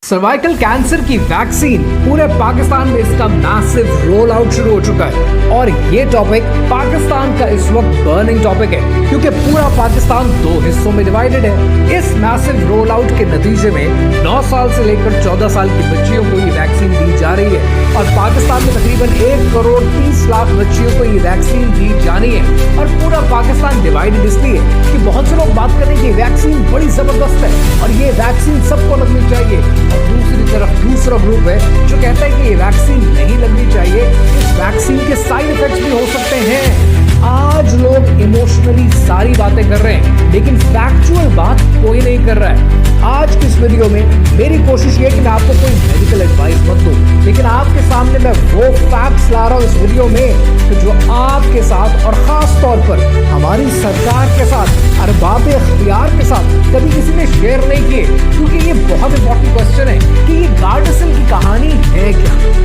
Cervical cancer की vaccine पूरे पाकिस्तान में इसका मैसिव रोल आउट शुरू हो चुका है और ये टॉपिक पाकिस्तान का इस वक्त बर्निंग टॉपिक है क्योंकि पूरा पाकिस्तान दो हिस्सों में डिवाइडेड है। इस मैसिव रोल आउट के नतीजे में 9 साल से लेकर 14 साल की बच्चियों को ये वैक्सीन दी जा रही है और पाकिस्तान में तकरीबन 1 करोड़ 30 लाख बच्चियों को ये वैक्सीन दी जानी है। और पूरा पाकिस्तान डिवाइडेड इसलिए कि बहुत से लोग बात करें कि वैक्सीन बड़ी जबरदस्त है और ये वैक्सीन सबको लगनी चाहिए, और दूसरी तरफ दूसरा ग्रुप है जो कहता है कि ये वैक्सीन नहीं लगनी चाहिए, इस वैक्सीन के साइड इफेक्ट्स भी हो सकते हैं। आज लोग इमोशनली सारी बातें कर रहे हैं लेकिन फैक्चुअल बात कोई नहीं कर रहा है। आज की इस वीडियो में मेरी कोशिश ये है कि मैं आपको कोई मेडिकल एडवाइस मत दूं, लेकिन आपके सामने मैं वो फैक्ट्स ला रहा हूं इस वीडियो में कि जो आपके साथ और खास तौर पर हमारी सरकार के साथ अरबाब इख्तियार के साथ कभी किसी ने शेयर नहीं किए, क्योंकि ये बहुत इंपॉर्टेंट क्वेश्चन है कि ये गार्डासिल की कहानी है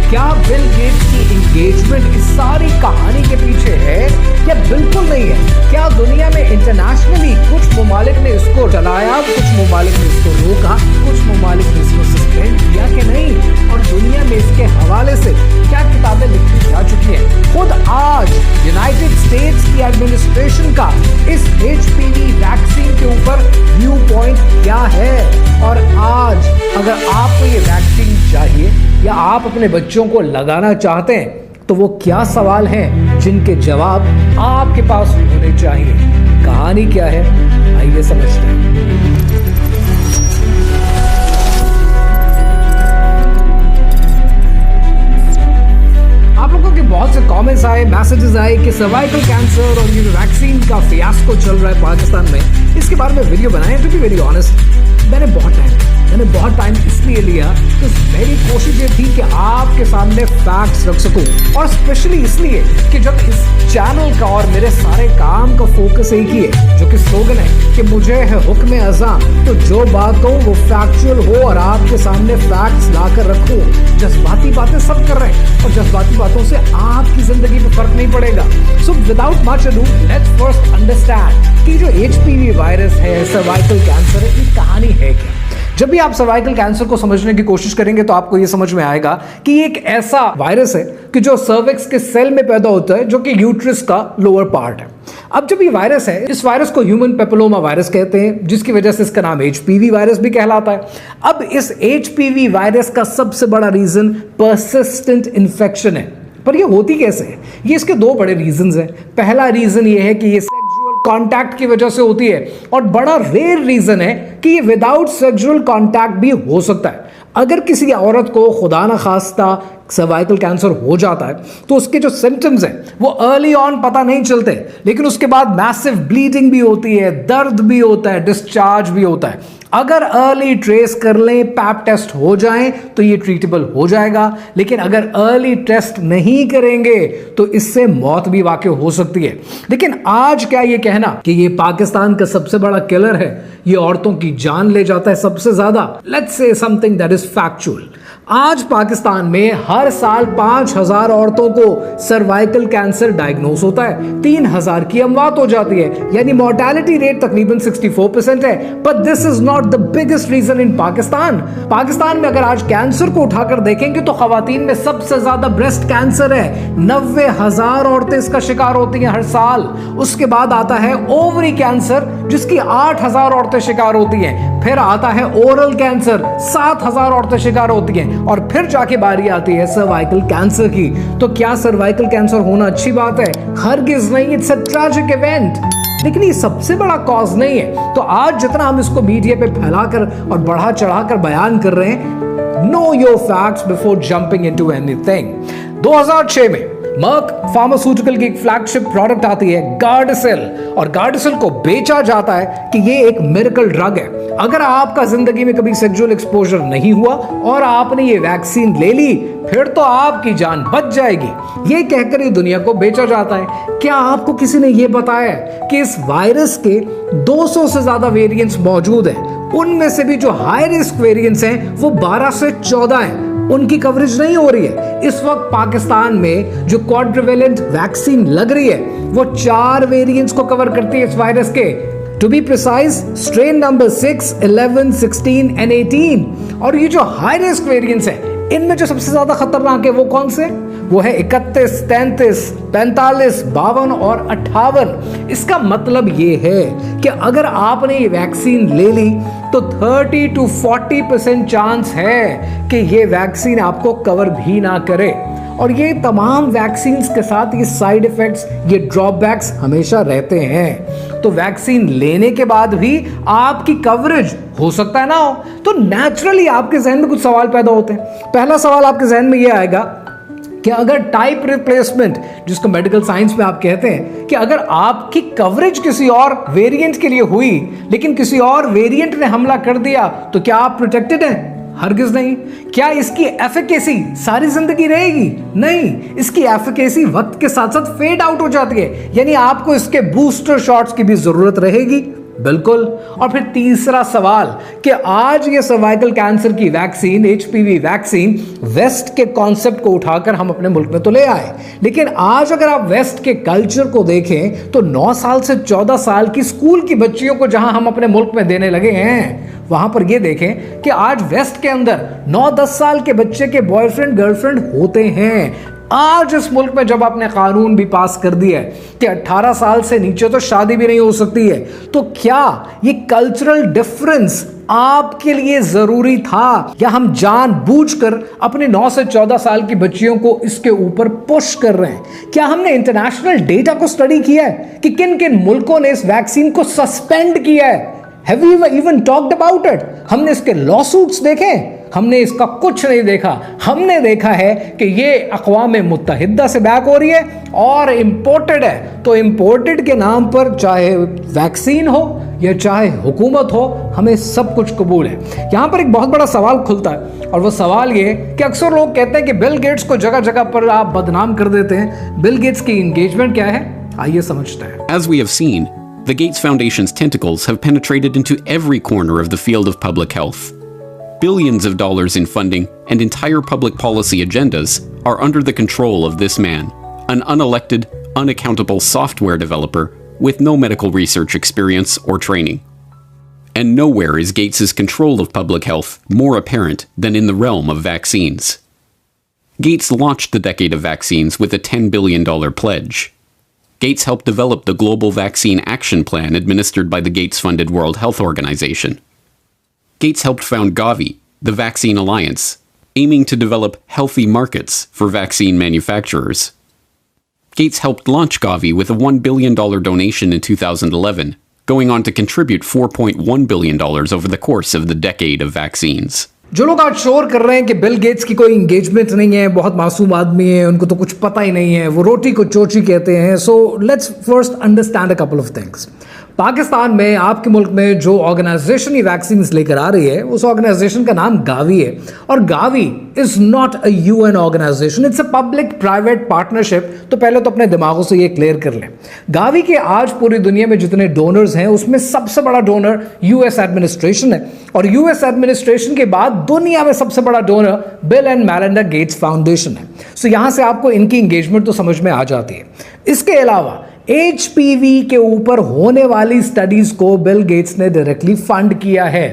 क्या बिल गेट्स की एंगेजमेंट इस सारी कहानी के पीछे है या बिल्कुल नहीं है? क्या दुनिया में इंटरनेशनली कुछ ममालिक ने इसको चलाया, कुछ ममालिक ने इसको रोका, कुछ ममालिक ने इसको सस्पेंड किया कि नहीं? और दुनिया में इसके हवाले से क्या किताबें लिखी जा चुकी हैं? खुद आज यूनाइटेड स्टेट्स की एडमिनिस्ट्रेशन का इस HPV वैक्सीन के ऊपर व्यू पॉइंट क्या है? और आज अगर आपको ये वैक्सीन चाहिए या आप अपने बच्चों को लगाना चाहते हैं तो वो क्या सवाल हैं जिनके जवाब आपके पास होने चाहिए? कहानी क्या है, आइए समझते हैं। आप लोगों के बहुत से कमेंट्स आए, मैसेजेस आए कि सर्वाइकल कैंसर और ये वैक्सीन का फियास्को चल रहा है पाकिस्तान में, इसके बारे में वीडियो बनाए। टू बी वेरी ऑनेस्ट, मैंने बहुत टाइम इसलिए लिया कि मेरी कोशिश ये थी कि आपके सामने फैक्ट्स रख सकूं, और स्पेशली इसलिए कि जब इस चैनल का और मेरे सारे काम का फोकस एक ही है, जो कि स्लोगन है कि मुझे है हुक्म अज़ां, तो जो बात हो वो फैक्चुअल हो और आपके सामने फैक्ट्स लाकर रखूं। जज्बाती बातें सब कर रहे हैं और जज्बाती बातों से आपकी जिंदगी में फर्क नहीं पड़ेगा। So without much ado, let's first understand कि जो HPV वायरस है, सर्वाइकल कैंसर है, ये कहानी है क्या। जब भी आप सर्वाइकल कैंसर को समझने की कोशिश करेंगे तो आपको यह समझ में आएगा कि ये एक ऐसा वायरस है कि जो सर्विक्स के सेल में पैदा होता है, जो कि यूट्रस का लोअर पार्ट है। अब जब ये वायरस है, इस वायरस को ह्यूमन पेपिलोमा वायरस कहते हैं, जिसकी वजह से इसका नाम HPV वायरस भी कहलाता है। अब इस HPV वायरस का सबसे बड़ा रीजन परसिस्टेंट इन्फेक्शन है। पर ये होती कैसे है? ये इसके 2 बड़े रीजंस हैं। पहला रीजन ये है कि ये सेक्सुअल कांटेक्ट की वजह से होती है, और बड़ा रेयर रीजन है कि ये विदाउट सेक्सुअल कांटेक्ट भी हो सकता है। अगर किसी औरत को खुदा न खास्ता सर्वाइकल कैंसर हो जाता है तो उसके जो सिम्टम्स हैं वो अर्ली ऑन पता नहीं चलते, लेकिन उसके बाद मैसिव ब्लीडिंग भी होती है, दर्द भी होता है, डिस्चार्ज भी होता है। अगर अर्ली ट्रेस कर लें, पैप टेस्ट हो जाएं तो ये ट्रीटेबल हो जाएगा, लेकिन अगर अर्ली टेस्ट नहीं करेंगे तो इससे मौत भी वाकई हो सकती है। लेकिन आज क्या ये कहना कि ये पाकिस्तान का सबसे बड़ा किलर है, ये औरतों की जान ले जाता है सबसे ज्यादा? Let's say something that is factual. आज पाकिस्तान में हर साल 5000 औरतों को सर्वाइकल कैंसर डायग्नोस होता है, 3000 की अमवात हो जाती है, यानी मोर्टेलिटी रेट तकरीबन 64% है। But this is not the biggest reason in Pakistan. Pakistan में अगर आज कैंसर को उठाकर देखेंगे तो खवातीन में सबसे ज्यादा ब्रेस्ट कैंसर है, 90,000 औरतें इसका शिकार होती हैं हर साल। उसके बाद आता है ओवरी कैंसर, जिसकी 8000 औरतें शिकार होती हैं। फिर आता है ओरल कैंसर, 7000 औरतें शिकार होती हैं, और फिर जाके बारी आती है सर्वाइकल कैंसर की। तो क्या सर्वाइकल कैंसर होना अच्छी बात है? हरगिज नहीं, इट्स अ ट्रैजिक इवेंट। लेकिन ये सबसे बड़ा कॉज नहीं है। तो आज जितना हम इसको मीडिया पे फैलाकर और बढ़ा चढ़ाकर बयान कर रहे हैं, know your facts before jumping into anything. 2006 में मर्क फार्मास्यूटिकल की एक फ्लैगशिप प्रोडक्ट आती है गार्डासिल, और गार्डासिल को बेचा जाता है कि ये एक मिरेकल ड्रग है। अगर आपका जिंदगी में कभी सेक्सुअल एक्सपोजर नहीं हुआ और आपने ये वैक्सीन ले ली, फिर तो आपकी जान बच जाएगी, ये कहकर ये दुनिया को बेचा जाता है। क्या आपको किसी ने ये बताया कि इस वायरस के 200 से ज्यादा वेरिएंट्स मौजूद हैं? उनमें से भी जो हाई रिस्क वेरिएंट्स हैं वो 12 से 14 हैं। उनकी कवरेज नहीं हो रही है। इस वक्त पाकिस्तान में जो क्वाड्रिवेलेंट वैक्सीन लग रही है वो 4 वेरिएंट्स को कवर करती है इस वायरस के। To be precise strain number 6, 11, 16 and 18। और ये जो हाई रिस्क वेरिएंट्स है, इनमें जो सबसे ज्यादा खतरनाक है वो कौन से? वो है 31, 33, 45, 52 और 58। इसका मतलब ये है कि अगर आपने ये वैक्सीन ले ली तो 30 to 40% चांस है कि ये वैक्सीन आपको कवर भी ना करे। और ये तमाम वैक्सीन्स के साथ ये साइड इफेक्ट्स, ये ड्रॉबैक्स हमेशा रहते हैं। तो वैक्सीन लेने के बाद भी आपकी कवरेज हो सकता है ना हो। तो नेचुरली आपके जहन में कुछ सवाल पैदा होते हैं। पहला सवाल आपके जहन में ये आएगा कि अगर टाइप रिप्लेसमेंट, जिसको मेडिकल साइंस में आप कहते हैं, कि अगर आपकी कवरेज किसी और वेरिएंट के लिए हुई लेकिन किसी और वेरिएंट ने हमला कर दिया, तो क्या आप प्रोटेक्टेड हैं? हरगिज नहीं। क्या इसकी एफिकेसी सारी जिंदगी रहेगी? नहीं, इसकी एफिकेसी वक्त के साथ साथ फेड आउट हो जाती है, यानी आपको इसके बूस्टर शॉट्स की भी जरूरत रहेगी। बिल्कुल। और फिर तीसरा सवाल कि आज ये सर्वाइकल कैंसर की वैक्सीन, एचपीवी वैक्सीन, वेस्ट के कॉन्सेप्ट को उठाकर हम अपने मुल्क में तो ले आए, लेकिन आज अगर आप वेस्ट के कल्चर को देखें तो 9 साल से 14 साल की स्कूल की बच्चियों को जहां हम अपने मुल्क में देने लगे हैं, वहां पर ये देखें कि आज वेस्ट के अंदर 9-10 साल के बच्चे के बॉयफ्रेंड गर्लफ्रेंड होते हैं। आज इस मुल्क में जब आपने कानून भी पास कर दिया है कि 18 साल से नीचे तो शादी भी नहीं हो सकती है, तो क्या ये कल्चरल डिफरेंस आपके लिए जरूरी था, या हम जानबूझकर अपने 9 से 14 साल की बच्चियों को इसके ऊपर पुश कर रहे हैं? क्या हमने इंटरनेशनल डेटा को स्टडी किया है कि किन किन मुल्कों ने इस वैक्सीन को सस्पेंड किया है? Have we even talked about it? हमने इसके लॉसूट्स देखे? हमने इसका कुछ नहीं देखा। हमने देखा है कि ये अक़वाम मुत्तहिदा से बैक हो रही है और इंपोर्टेड है। तो इंपोर्टेड के नाम पर चाहे वैक्सीन हो या चाहे हुकूमत हो, हमें सब कुछ कबूल है। यहां पर एक बहुत बड़ा सवाल खुलता है, और वो सवाल ये कि अक्सर लोग कहते हैं कि बिल गेट्स को जगह जगह पर आप बदनाम कर देते हैं। बिल गेट्स की एंगेजमेंट क्या है, आइए समझते हैं। As we have seen, the Gates Foundation's tentacles have penetrated into every corner of the field of public health. Billions of dollars in funding and entire public policy agendas are under the control of this man, an unelected, unaccountable software developer with no medical research experience or training. And nowhere is Gates's control of public health more apparent than in the realm of vaccines. Gates launched the decade of vaccines with a $10 billion pledge. Gates helped develop the Global Vaccine Action Plan administered by the Gates-funded World Health Organization. Gates helped found Gavi, the Vaccine Alliance, aiming to develop healthy markets for vaccine manufacturers. Gates helped launch Gavi with a $1 billion donation in 2011, going on to contribute $4.1 billion over the course of the decade of vaccines. जो लोग आज शोर कर रहे हैं कि Bill Gates की कोई इंगेजमेंट नहीं है, बहुत मासूम आदमी है, उनको तो कुछ पता ही नहीं है, वो रोटी को चोची कहते हैं। So let's first understand a couple of things. Pakistan में, आपके मुल्क में जो ऑर्गेनाइजेशन ये वैक्सीन लेकर आ रही है, उस ऑर्गेनाइजेशन का नाम गावी है। और Gavi is not a UN organisation, it's a public private partnership. तो पहले तो अपने दिमागों से ये क्लियर कर लें। गावी के आज पूरी दुनिया में जितने डोनर्स हैं, उसमें सबसे बड़ा डोनर यूएस एडमिनिस्ट्रेशन है, और यूएस एडमिनिस्ट्रेशन के बाद दुनिया में सबसे बड़ा donor bill and Melinda Gates foundation है। सो यहां से आपको इनकी इंगेजमेंट तो समझ में आ जाती है। इसके अलावा एचपीवी के ऊपर होने वाली स्टडीज को बिल गेट्स ने डायरेक्टली फंड किया है।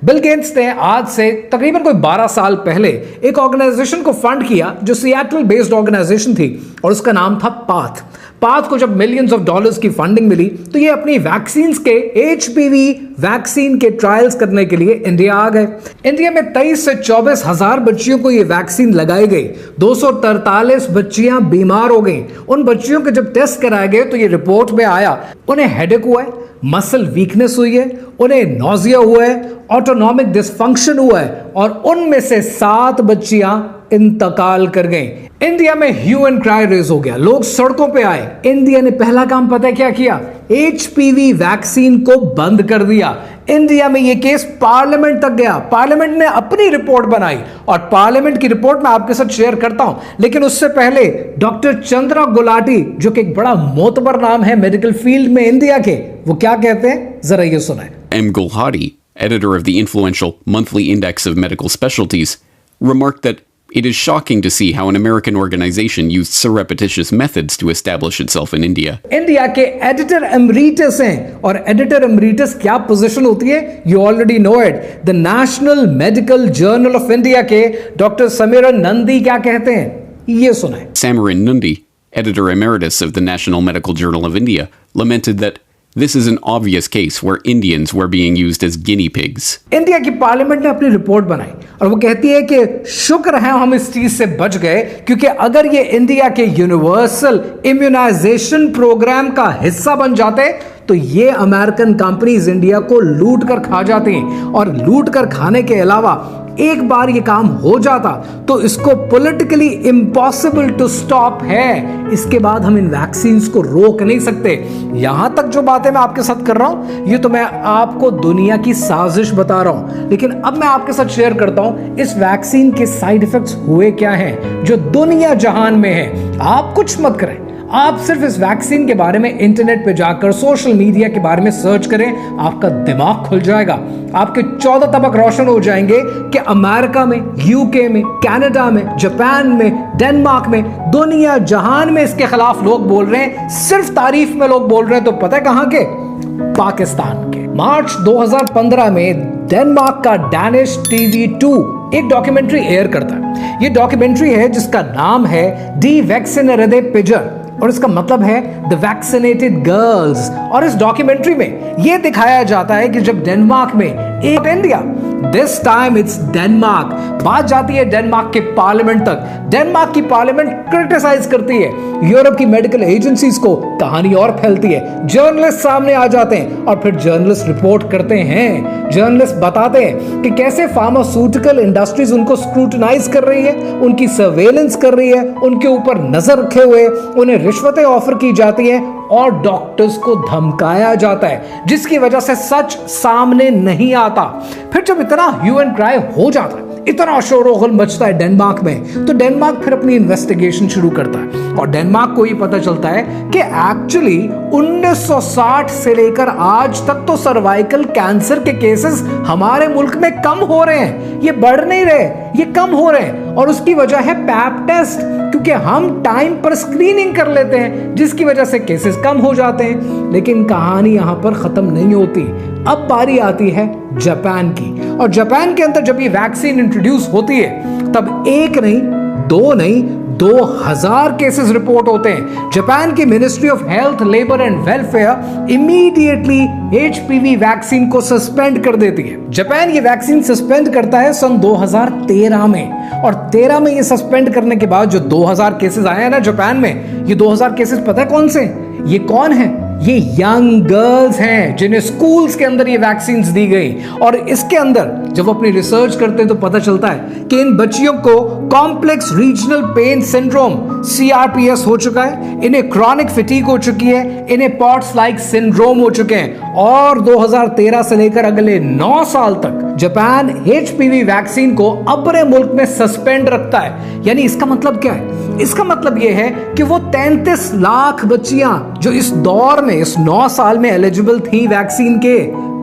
बिल गेट्स ने आज से तकरीबन कोई 12 साल पहले एक ऑर्गेनाइजेशन को फंड किया जो सिएटल बेस्ड ऑर्गेनाइजेशन थी, और उसका नाम था पाथ। पाथ को जब मिलियंस ऑफ डॉलर्स की फंडिंग मिली तो ये अपनी वैक्सीन के एचपीवी वैक्सीन के ट्रायल्स करने के लिए इंडिया आ गए। इंडिया में 23 से 24 हजार बच्चियों को ये वैक्सीन लगाई गई। 243 बच्चियां बीमार हो गई। उन बच्चियों के जब टेस्ट कराए गए तो ये रिपोर्ट में आया उन्हें हेडेक हुआ है, मसल वीकनेस हुई है, उन्हें नोजिया हुआ है, ऑटोनॉमिक डिसफंक्शन हुआ है, और उनमें से 7 बच्चियां इंतकाल कर गई। इंडिया में ह्यू एंड क्राई रेज हो गया, लोग सड़कों पे आए। इंडिया ने पहला काम पता है क्या किया? एचपीवी वैक्सीन को बंद कर दिया। इंडिया में यह केस पार्लियामेंट तक गया, पार्लियामेंट ने अपनी रिपोर्ट बनाई, और पार्लियामेंट की रिपोर्ट मैं आपके साथ शेयर करता हूं। लेकिन उससे पहले डॉक्टर चंद्रा गुलाटी, जो कि एक बड़ा मोतबर नाम है मेडिकल फील्ड में इंडिया के, वो क्या कहते हैं, जरा ये सुनाएं। M. Gulhati, editor of the influential Monthly Index of Medical Specialties, remarked that It is shocking to see how an American organization used surreptitious methods to establish itself in India. India के editor एमरीटस हैं, और editor एमरीटस क्या position होती है? You already know it. The national medical journal of India के doctor Samiran Nandi क्या कहते हैं, ये सुनाए। Samiran Nundy, editor emeritus of the National Medical Journal of India, lamented that this is an obvious case where Indians were being used as guinea pigs. India की parliament ने अपनी report बनाई और वो कहती है कि शुक्र है हम इस चीज से बच गए, क्योंकि अगर ये इंडिया के यूनिवर्सल इम्यूनाइजेशन प्रोग्राम का हिस्सा बन जाते तो ये अमेरिकन कंपनीज इंडिया को लूट कर खा जाती हैं, और लूट कर खाने के अलावा एक बार ये काम हो जाता तो इसको पॉलिटिकली इम्पॉसिबल टू स्टॉप है। इसके बाद हम इन वैक्सीन्स को रोक नहीं सकते। यहां तक जो बातें मैं आपके साथ कर रहा हूं, ये तो मैं आपको दुनिया की साजिश बता रहा हूं, लेकिन अब मैं आपके साथ शेयर करता हूं इस वैक्सीन के साइड इफेक्ट्स हुए क्या हैं जो दुनिया जहान में है। आप कुछ मत करें, आप सिर्फ इस वैक्सीन के बारे में इंटरनेट पे जाकर सोशल मीडिया के बारे में सर्च करें, आपका दिमाग खुल जाएगा। आपके 14 तबक रोशन हो जाएंगे कि अमेरिका में, यूके में, कनाडा में, जापान में, डेनमार्क में, दुनिया जहान में इसके खिलाफ लोग बोल रहे हैं। सिर्फ तारीफ में लोग बोल रहे हैं, तो पता है कहां के? पाकिस्तान के। मार्च 2015 में डेनमार्क का डैनिश टीवी 2 एक डॉक्यूमेंट्री एयर करता है। ये डॉक्यूमेंट्री है जिसका नाम है डी वैक्सीनरेदे पिजर, और इसका मतलब है द वैक्सीनेटेड गर्ल्स। और इस डॉक्यूमेंट्री में यह दिखाया जाता है कि जब डेनमार्क में एक India, this time it's Denmark, बात जाती है डेनमार्क के पार्लियामेंट तक। डेनमार्क की पार्लियामेंट क्रिटिसाइज करती है यूरोप की मेडिकल एजेंसीज को, कहानी और फैलती है। जर्नलिस्ट सामने आ जाते हैं और फिर जर्नलिस्ट रिपोर्ट करते हैं, जर्नलिस्ट बताते हैं कि कैसे फार्मास्यूटिकल इंडस्ट्रीज उनको स्क्रूटनाइज कर रही है, उनकी सर्वेलेंस कर रही है, उनके ऊपर नजर रखे हुए, उन्हें रिश्वतें ऑफर की जाती है और डॉक्टर्स को धमकाया जाता है, जिसकी वजह से सच सामने नहीं आता। फिर जब इतना ह्यू एंड क्राई हो जाता है, इतना शोर-ओ-गुल मचता है डेनमार्क में, तो डेनमार्क फिर अपनी इन्वेस्टिगेशन शुरू करता है और डेनमार्क को ये पता चलता है कि एक्चुअली 1960 से लेकर आज तक तो सर्वाइकल कैंसर के केसेस हमारे मुल्क में कम हो रहे हैं, ये बढ़ नहीं रहे, ये कम हो रहे हैं। और उसकी वजह है पैप टेस्ट, क्योंकि हम टाइम पर स्क्रीनिंग कर लेते हैं, जिसकी वजह से केसेस कम हो जाते हैं। लेकिन कहानी यहां पर खत्म नहीं होती। अब बारी आती है जापान की, और जापान के अंदर जब ये वैक्सीन इंट्रोड्यूस होती है तब एक नहीं, दो नहीं, 2000 केसेस रिपोर्ट होते हैं। जापान की ministry of health, labour and welfare immediately HPV vaccine को सस्पेंड कर देती है। जापान ये वैक्सीन सस्पेंड करता है सन 2013 में, और 13 में ये सस्पेंड करने के बाद जो 2000 केसेस आए हैं ना जापान में, ये 2000 केसेस पता है कौन से? ये कौन है? ये यंग गर्ल्स हैं जिन्हें स्कूल्स के अंदर ये वैक्सीन्स दी गई। और इसके अंदर जब वो अपनी रिसर्च करते हैं तो पता चलता है कि इन बच्चियों को complex regional pain syndrome CRPS हो चुका है, इन्हें क्रॉनिक फटीग हो चुकी है, इन्हें पॉट्स लाइक सिंड्रोम हो चुके हैं। और 2013 से लेकर अगले 9 साल तक जापान HPV वैक्सीन को अपने मुल्क में सस्पेंड रखता है। यानी इसका मतलब क्या है? इसका मतलब यह है कि वो 33 लाख बच्चियां जो इस दौर में, इस 9 साल में एलिजिबल थी वैक्सीन के,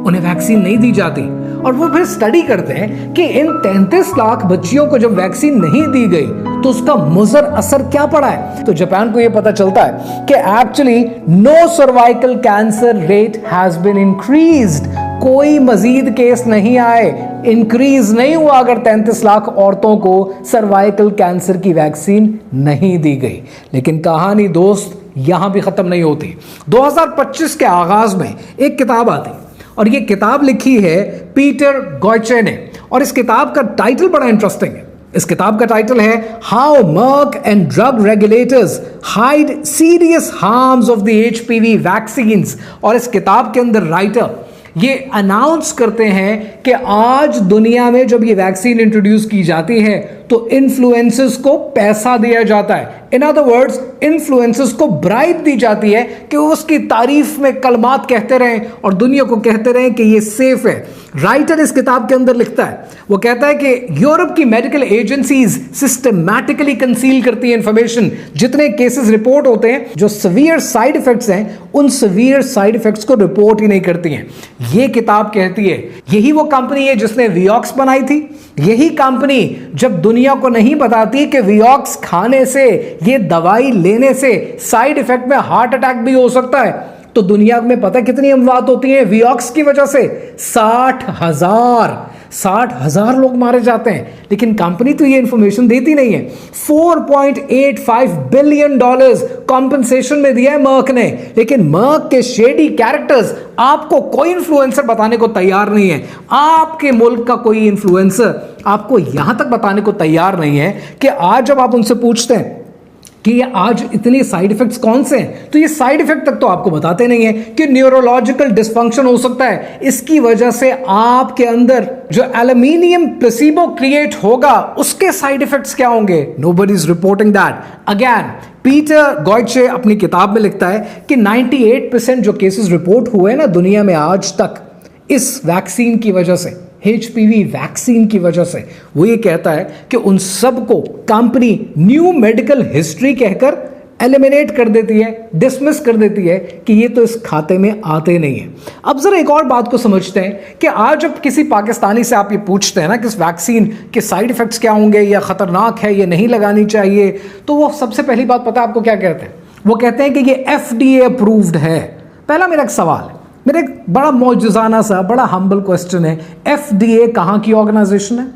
उन्हें वैक्सीन नहीं दी जाती। और वो फिर स्टडी करते हैं कि इन 33 लाख बच्चियों को जब वैक्सीन नहीं दी गई तो उसका मुज़र असर क्या पड़ा है। तो जापान को यह पता चलता है कि actually no cervical cancer rate has been increased. कोई मजीद केस नहीं आए, इंक्रीज नहीं हुआ अगर 33 लाख औरतों को सर्वाइकल कैंसर की वैक्सीन नहीं दी गई। लेकिन कहानी दोस्त यहां भी खत्म नहीं होती। 2025 के आगाज में एक किताब आती, और ये किताब लिखी है पीटर गॉयचे ने, और इस किताब का टाइटल बड़ा इंटरेस्टिंग है। इस किताब का टाइटल है how Merck and drug regulators hide serious harms of the HPV vaccines. और इस किताब के अंदर राइटर ये अनाउंस करते हैं कि आज दुनिया में जब ये वैक्सीन इंट्रोड्यूस की जाती है तो इन्फ्लुएंसर्स को पैसा दिया जाता है। इन अदर वर्ड्स, इन्फ्लुएंसर्स को ब्राइब दी जाती है कि वो उसकी तारीफ में कलमात कहते रहें और दुनिया को कहते रहें कि ये सेफ है। राइटर इस किताब के अंदर लिखता है, वो कहता है कि यूरोप की मेडिकल एजेंसीज सिस्टमैटिकली कंसील करती है इंफॉर्मेशन। जितने केसेस रिपोर्ट होते हैं जो सीवियर साइड इफेक्ट्स हैं, उन सीवियर साइड इफेक्ट्स को रिपोर्ट ही नहीं करती हैं। ये किताब कहती है, यही वो कंपनी है जिसने वियॉक्स बनाई थी। यही कंपनी जब दुनिया को नहीं बताती कि वियॉक्स खाने से, ये दवाई लेने से साइड इफेक्ट में हार्ट अटैक भी हो सकता है, तो दुनिया में पता कितनी अमवात होती है वियॉक्स की वजह से? 60,000 लोग मारे जाते हैं। लेकिन कंपनी तो ये इंफॉर्मेशन देती नहीं है। $4.85 बिलियन कॉम्पेंसेशन में दिया है मर्क ने, लेकिन मर्क के शेडी कैरेक्टर्स आपको कोई इन्फ्लुएंसर बताने को तैयार नहीं है। आपके मुल्क का कोई इन्फ्लुएंसर आपको यहां तक बताने को तैयार नहीं है कि आज जब आप उनसे पूछते हैं कि ये आज इतने साइड इफेक्ट्स कौन से हैं, तो ये साइड इफेक्ट तक तो आपको बताते नहीं है कि न्यूरोलॉजिकल डिस्फंक्शन हो सकता है, इसकी वजह से आपके अंदर जो एल्यूमिनियम प्लेसिबो क्रिएट होगा उसके साइड इफेक्ट्स क्या होंगे। Nobody is reporting that. Again Peter Gotzsche अपनी किताब में लिखता है कि 98% जो केसेस रिपोर्ट हुए ना दुनिया में आज तक, इस वैक्सीन की वजह से, HPV वैक्सीन की वजह से, वो ये कहता है कि उन सब को कंपनी न्यू मेडिकल हिस्ट्री कहकर एलिमिनेट कर देती है, डिसमिस कर देती है कि ये तो इस खाते में आते नहीं है। अब जरा एक और बात को समझते हैं कि आज जब किसी पाकिस्तानी से आप ये पूछते हैं ना कि इस वैक्सीन के साइड इफेक्ट्स क्या होंगे, या खतरनाक है, ये नहीं लगानी चाहिए, तो वो सबसे पहली बात पता है आपको क्या कहते हैं? वो कहते हैं कि ये FDA अप्रूव्ड है। पहला मेरा एक सवाल है, मेरा एक बड़ा मौजूजाना सा बड़ा हम्बल क्वेश्चन है, FDA कहाँ की ऑर्गेनाइजेशन है?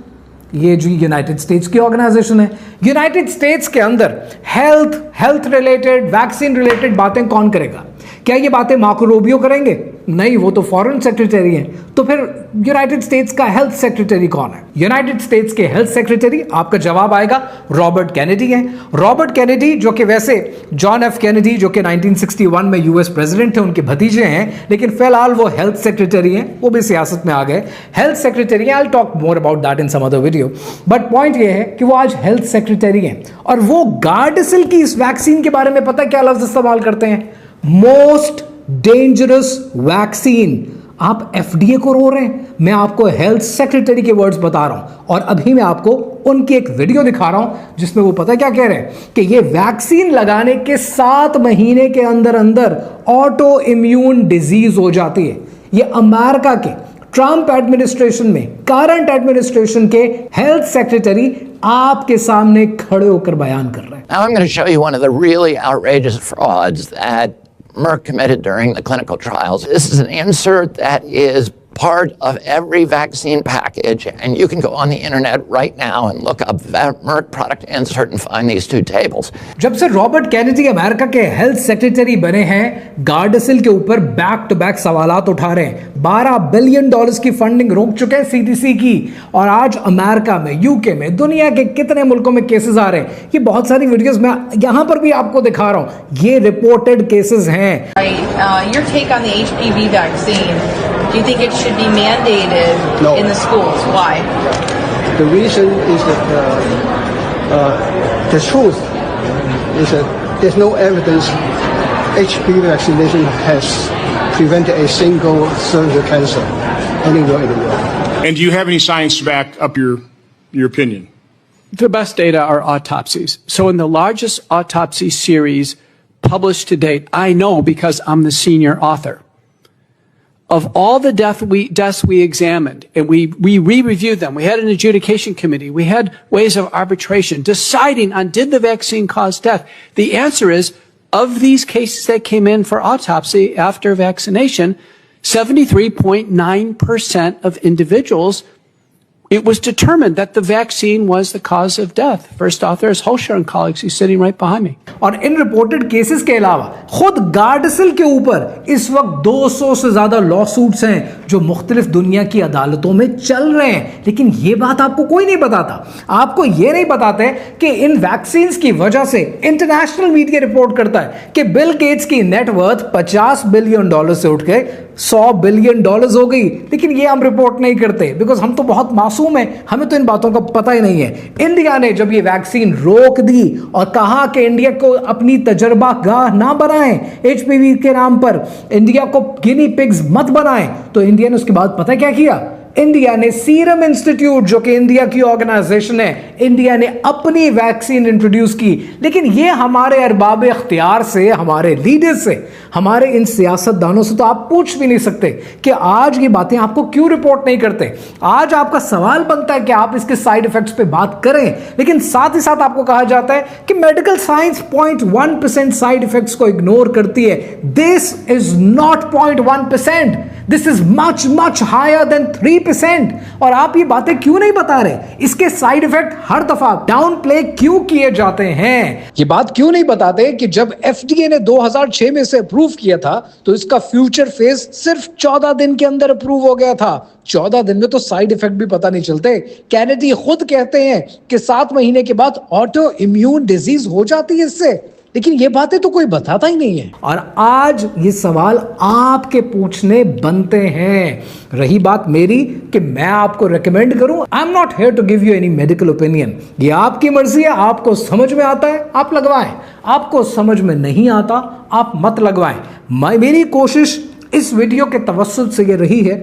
ये जो यूनाइटेड स्टेट्स की ऑर्गेनाइजेशन है। यूनाइटेड स्टेट्स के अंदर हेल्थ रिलेटेड, वैक्सीन रिलेटेड बातें कौन करेगा? क्या ये बातें मार्को रूबियो करेंगे? नहीं, वो तो फॉरेन सेक्रेटरी हैं। तो फिर यूनाइटेड स्टेट्स का हेल्थ सेक्रेटरी कौन है? यूनाइटेड स्टेट्स के हेल्थ सेक्रेटरी, आपका जवाब आएगा, रॉबर्ट कैनेडी हैं। रॉबर्ट कैनेडी जो कि वैसे जॉन एफ कैनेडी जो कि 1961 में यूएस प्रेसिडेंट थे, उनके भतीजे हैं, लेकिन फिलहाल वो हेल्थ सेक्रेटरी हैं, वो भी सियासत में आ गए। Health secretary, I will talk more about that in some other video, but point ये है कि वो आज हेल्थ सेक्रेटरी हैं और वो गार्डसिल की इस वैक्सीन के बारे में पता क्या लफ्ज इस्तेमाल करते हैं? Most dangerous vaccine. आप FDA को रो रहे हैं, मैं आपको हेल्थ सेक्रेटरी के वर्ड्स बता रहा हूं। और अभी मैं आपको उनकी एक वीडियो दिखा रहा हूं जिसमें वो पता क्या कह रहे हैं कि ये वैक्सीन लगाने के 7 महीने के अंदर अंदर ऑटो इम्यून डिजीज हो जाती है। ये अमेरिका के ट्रंप एडमिनिस्ट्रेशन में, करंट एडमिनिस्ट्रेशन के हेल्थ सेक्रेटरी आपके सामने खड़े होकर बयान कर रहे हैं। Now I'm going to show you one of the really outrageous frauds that Merck committed during the clinical trials. This is an insert that is part of every vaccine package, and you can go on the internet right now and look up that Merck product insert and find these two tables. जब से Robert Kennedy America के health secretary बने हैं, Gardasil के ऊपर back to back सवालात उठा रहे हैं। $12 बिलियन की फंडिंग रोक चुके हैं CDC की, और आज अमेरिका में, UK में, दुनिया के कितने मुल्कों में केसेस आ रहे हैं। ये बहुत सारी वीडियोस मैं यहां पर भी आपको दिखा रहा हूं, ये रिपोर्टेड केसेस हैं। Your take on the HPV vaccine, do you think it should be mandated No. in the schools? Why? The reason is that the truth is that there's no evidence HPV vaccination has prevented a single cervical cancer anywhere in the world. And do you have any science to back up your opinion? The best data are autopsies. So in the largest autopsy series published to date, I know because I'm the senior author, of all the deaths we examined, and we re-reviewed them. We had an adjudication committee. We had ways of arbitration deciding on did the vaccine cause death. The answer is, of these cases that came in for autopsy after vaccination, 73.9% of individuals, it was determined that the vaccine was the cause of death. First author is Holscher and colleagues. He's sitting right behind me. और इन reported cases के अलावा खुद Gardasil के ऊपर इस वक्त 200 से ज्यादा लॉ सूट्स हैं जो मुख्तलिफ दुनिया की अदालतों में चल रहे हैं। लेकिन ये बात आपको कोई नहीं बताता। आपको ये नहीं बताते कि इन वैक्सीन्स की वजह से, इंटरनेशनल मीडिया रिपोर्ट करता है कि बिल गेट्स की नेटवर्थ $50 बिलियन से उठ के $100 बिलियन हो गई, लेकिन ये हम रिपोर्ट नहीं करते बिकॉज हम तो बहुत मासूम हैं, हमें तो इन बातों का पता ही नहीं है। इंडिया ने जब ये वैक्सीन रोक दी और कहा कि इंडिया को अपनी तजर्बा गाह ना बनाएं, एचपीवी के नाम पर इंडिया को गिनी पिग्स मत बनाएं, तो इंडिया ने उसके बाद पता क्या किया? इंडिया ने सीरम इंस्टीट्यूट, जो कि इंडिया की ऑर्गेनाइजेशन है, इंडिया ने अपनी वैक्सीन इंट्रोड्यूस की। लेकिन ये हमारे अरबाब इख्तियार से, हमारे लीडर से, हमारे इन सियासतदानों से तो आप पूछ भी नहीं सकते कि आज ये बातें आपको क्यों रिपोर्ट नहीं करते। आज आपका सवाल बनता है कि आप इसके साइड इफेक्ट्स पे बात करें, लेकिन साथ ही साथ आपको कहा जाता है कि मेडिकल साइंस 0.1% साइड इफेक्ट्स को इग्नोर करती है। This is not 0.1%, this is much much higher than 3%। और आप ये बातें क्यों नहीं बता रहे? इसके साइड इफेक्ट हर दफा डाउन प्ले क्यों किए जाते हैं? ये बात क्यों नहीं बताते कि जब एफडीए ने 2006 में से अप्रूव किया था तो इसका फ्यूचर फेज सिर्फ 14 दिन के अंदर अप्रूव हो गया था। 14 दिन में तो साइड इफेक्ट भी पता नहीं चलते। कैनेडी खुद कहते हैं कि 7 महीने के बाद ऑटो इम्यून डिजीज हो जाती है इससे, लेकिन ये बातें तो कोई बताता ही नहीं है। और आज ये सवाल आपके पूछने बनते हैं। रही बात मेरी कि मैं आपको रेकमेंड करूं, I am not here to give you any medical opinion. ये आपकी मर्जी है, आपको समझ में आता है आप लगवाएं, आपको समझ में नहीं आता आप मत लगवाएं। मेरी कोशिश इस वीडियो के तवस्सुल से ये रही है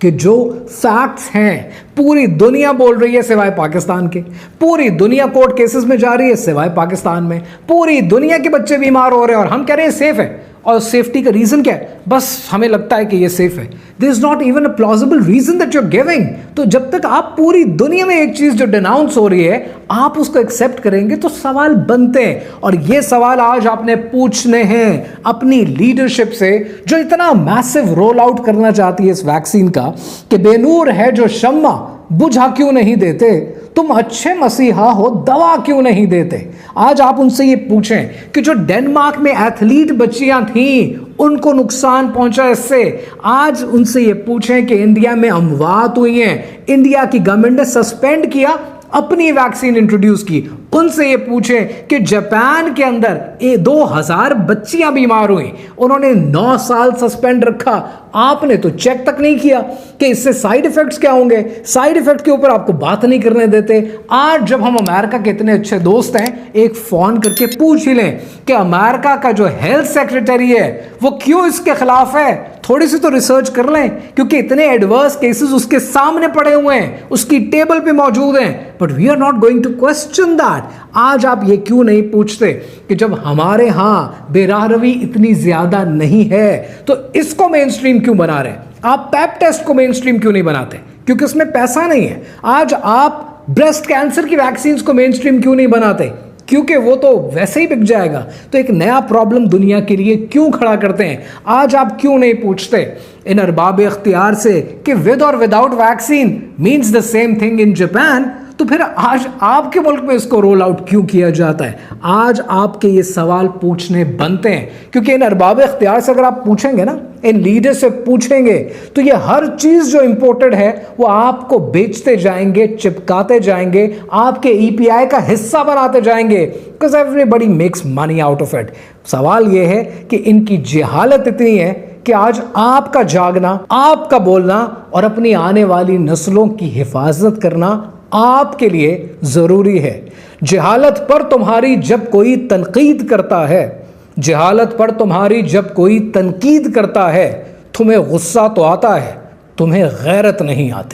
कि जो फैक्ट्स हैं पूरी दुनिया बोल रही है सिवाय पाकिस्तान के, पूरी दुनिया कोर्ट केसेस में जा रही है सिवाय पाकिस्तान में, पूरी दुनिया के बच्चे बीमार हो रहे हैं और हम कह रहे हैं सेफ है। और सेफ्टी का रीजन क्या है? बस हमें लगता है कि ये सेफ है। This is not even a plausible reason that you are giving. तो जब तक आप पूरी दुनिया में एक चीज जो डिनाउंस हो रही है आप उसको एक्सेप्ट करेंगे तो सवाल बनते हैं। और ये सवाल आज आपने पूछने हैं अपनी लीडरशिप से, जो इतना मैसिव रोल आउट करना चाहती है इस वैक्सीन का कि बेनूर है जो शम्मा बुझा क्यों नहीं देते, तुम अच्छे मसीहा हो दवा क्यों नहीं देते। आज आप उनसे ये पूछें कि जो डेनमार्क में एथलीट बच्चियां थीं उनको नुकसान पहुंचा इससे। आज उनसे ये पूछें कि इंडिया में अमवात हुई हैं, इंडिया की गवर्नमेंट ने सस्पेंड किया, अपनी वैक्सीन इंट्रोड्यूस की। उनसे ये पूछें कि जापान के अंदर 2000 बच्चियां बीमार हुई, उन्होंने 9 साल सस्पेंड रखा, आपने तो चेक तक नहीं किया कि इससे साइड इफेक्ट्स क्या होंगे। साइड इफेक्ट के ऊपर आपको बात नहीं करने देते। आज जब हम अमेरिका के इतने अच्छे दोस्त हैं, एक फोन करके पूछ ही लें कि अमेरिका का जो हेल्थ सेक्रेटरी है वो क्यों इसके खिलाफ है। थोड़ी सी तो रिसर्च कर लें, क्योंकि इतने एडवर्स केसेस उसके सामने पड़े हुए हैं, उसकी टेबल पे मौजूद हैं, but we are not going to question that. आज आप ये क्यों नहीं पूछते कि जब हमारे यहां बेराहरवी इतनी ज्यादा नहीं है तो इसको मेन स्ट्रीम क्यों बना रहे हैं? आप पैप टेस्ट को मेन स्ट्रीम क्यों नहीं बनाते? क्योंकि उसमें पैसा नहीं है। आज आप ब्रेस्ट कैंसर की वैक्सीन को मेन स्ट्रीम क्यों नहीं बनाते? क्योंकि वो तो वैसे ही बिक जाएगा। तो एक नया प्रॉब्लम दुनिया के लिए क्यों खड़ा करते हैं? आज आप क्यों नहीं पूछते इन अरबाब इख्तियार से कि विद और without vaccine means the same thing in Japan, तो फिर आज आपके मुल्क में इसको रोल आउट क्यों किया जाता है? आज आपके ये सवाल पूछने बनते हैं, क्योंकि इन अरबाब इख्तियार से अगर आप पूछेंगे ना, इन लीडर से पूछेंगे, तो ये हर चीज जो इंपोर्टेड है वो आपको बेचते जाएंगे, चिपकाते जाएंगे, आपके ईपीआई का हिस्सा बनाते जाएंगे, because everybody makes money out of it. सवाल ये है कि इनकी जहालत इतनी है कि आज आपका जागना, आपका बोलना और अपनी आने वाली नस्लों की हिफाजत करना आपके लिए जरूरी है। जहालत पर तुम्हारी जब कोई तनकीद करता है, जहालत पर तुम्हारी जब कोई तनकीद करता है, तुम्हें गुस्सा तो आता है, तुम्हें गैरत नहीं आती।